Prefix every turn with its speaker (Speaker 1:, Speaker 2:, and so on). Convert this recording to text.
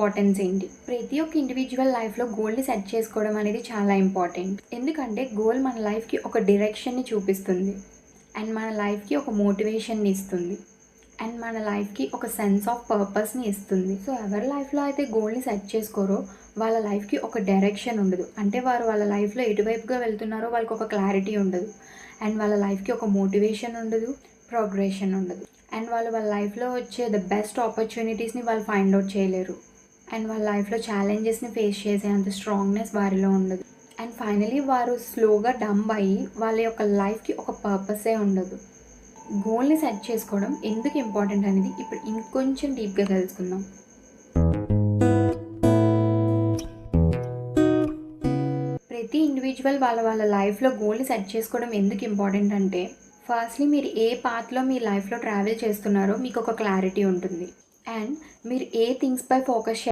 Speaker 1: Importance ఏంటి? ప్రతి ఒక్క ఇండివిడ్యువల్ లైఫ్‌లో గోల్‌ని సెట్ చేసుకోవడం అనేది చాలా ఇంపార్టెంట్. ఎందుకంటే గోల్ మన లైఫ్‌కి ఒక డైరెక్షన్‌ని చూపిస్తుంది. అండ్ మన లైఫ్‌కి ఒక మోటివేషన్‌ని ఇస్తుంది. అండ్ మన లైఫ్‌కి ఒక సెన్స్ ఆఫ్ పర్పస్‌ని ఇస్తుంది. సో, ఎవరి లైఫ్‌లో అయితే గోల్‌ని సెట్ చేసుకోరో వాళ్ళ లైఫ్‌కి ఒక డైరెక్షన్ ఉండదు. అంటే వారు వాళ్ళ లైఫ్‌లో ఎటువైపుగా వెళ్తున్నారో వాళ్ళకొక క్లారిటీ ఉండదు. అండ్ వాళ్ళ లైఫ్‌కి ఒక మోటివేషన్ ఉండదు. ప్రోగ్రెషన్ ఉండదు. అండ్ వాళ్ళు వాళ్ళ లైఫ్‌లో వచ్చే ద బెస్ట్ ఆపర్చునిటీస్‌ని వాళ్ళు ఫైండ్ ఔట్ చేయలేరు. అండ్ వాళ్ళ లైఫ్‌లో ఛాలెంజెస్‌ని ఫేస్ చేసే అంత స్ట్రాంగ్‌నెస్ వారిలో ఉండదు. అండ్ ఫైనలీ వారు స్లోగా డంబ్ అయ్యి వాళ్ళ యొక్క లైఫ్‌కి ఒక పర్పసే ఉండదు. గోల్‌ని సెట్ చేసుకోవడం ఎందుకు ఇంపార్టెంట్ అనేది ఇప్పుడు ఇంకొంచెం డీప్‌గా తెలుసుకుందాం. ప్రతి ఇండివిడ్యువల్ వాళ్ళ వాళ్ళ లైఫ్‌లో గోల్‌ని సెట్ చేసుకోవడం ఎందుకు ఇంపార్టెంట్ అంటే, ఫస్ట్‌లీ మీరు ఏ పాత్‌లో మీ లైఫ్‌లో ట్రావెల్ చేస్తున్నారో మీకొక క్లారిటీ ఉంటుంది. అండ్ మీరు ఏ థింగ్స్‌పై ఫోకస్